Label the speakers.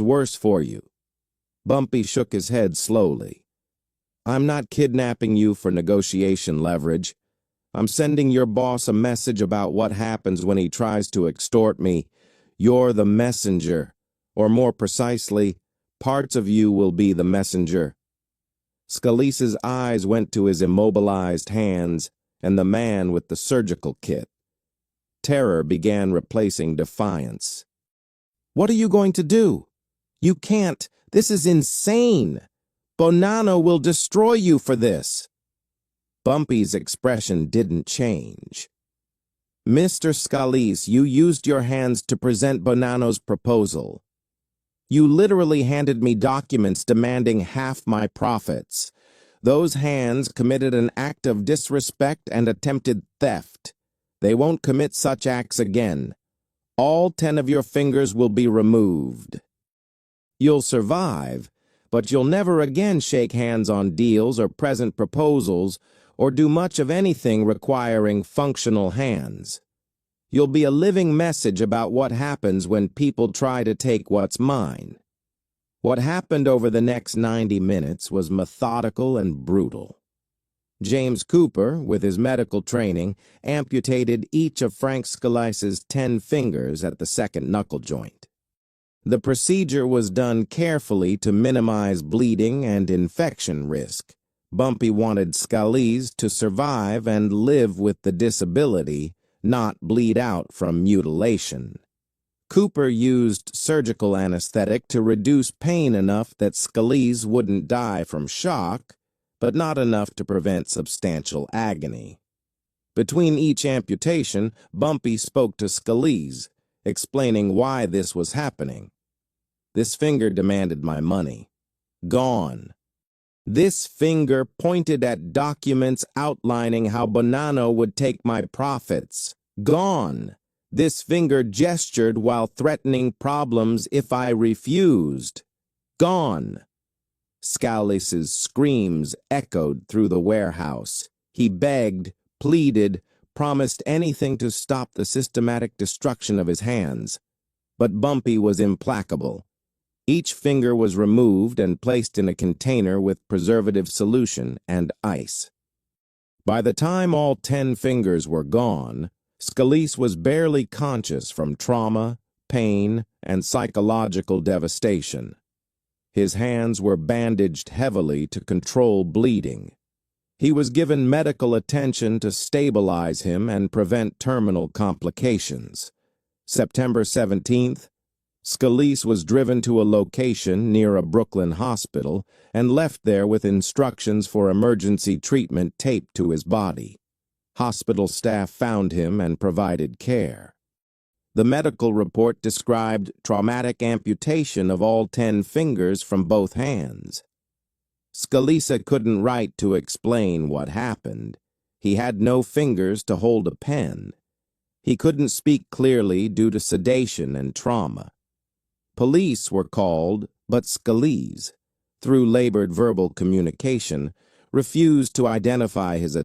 Speaker 1: worse for you. Bumpy shook his head slowly. I'm not kidnapping you for negotiation leverage. I'm sending your boss a message about what happens when he tries to extort me. You're the messenger, or more precisely, parts of you will be the messenger. Scalise's eyes went to his immobilized hands and the man with the surgical kit. Terror began replacing defiance. What are you going to do? You can't. This is insane. Bonanno will destroy you for this. Bumpy's expression didn't change. Mr. Scalise, you used your hands to present Bonanno's proposal. You literally handed me documents demanding half my profits. Those hands committed an act of disrespect and attempted theft. They won't commit such acts again. All 10 of your fingers will be removed. You'll survive, but you'll never again shake hands on deals or present proposals or do much of anything requiring functional hands. You'll be a living message about what happens when people try to take what's mine. What happened over the next 90 minutes was methodical and brutal. James Cooper, with his medical training, amputated each of Frank Scalise's 10 fingers at the second knuckle joint. The procedure was done carefully to minimize bleeding and infection risk. Bumpy wanted Scalise to survive and live with the disability, not bleed out from mutilation. Cooper used surgical anesthetic to reduce pain enough that Scalise wouldn't die from shock, but not enough to prevent substantial agony. Between each amputation, Bumpy spoke to Scalise, explaining why this was happening. This finger demanded my money. Gone. This finger pointed at documents outlining how Bonanno would take my profits. Gone. This finger gestured while threatening problems if I refused. Gone. Scalise's screams echoed through the warehouse. He begged, pleaded, promised anything to stop the systematic destruction of his hands. But Bumpy was implacable. Each finger was removed and placed in a container with preservative solution and ice. By the time all 10 fingers were gone, Scalise was barely conscious from trauma, pain, and psychological devastation. His hands were bandaged heavily to control bleeding. He was given medical attention to stabilize him and prevent terminal complications. September 17th, Scalise was driven to a location near a Brooklyn hospital and left there with instructions for emergency treatment taped to his body. Hospital staff found him and provided care. The medical report described traumatic amputation of all 10 fingers from both hands. Scalise couldn't write to explain what happened. He had no fingers to hold a pen. He couldn't speak clearly due to sedation and trauma. Police were called, but Scalise, through labored verbal communication, refused to identify his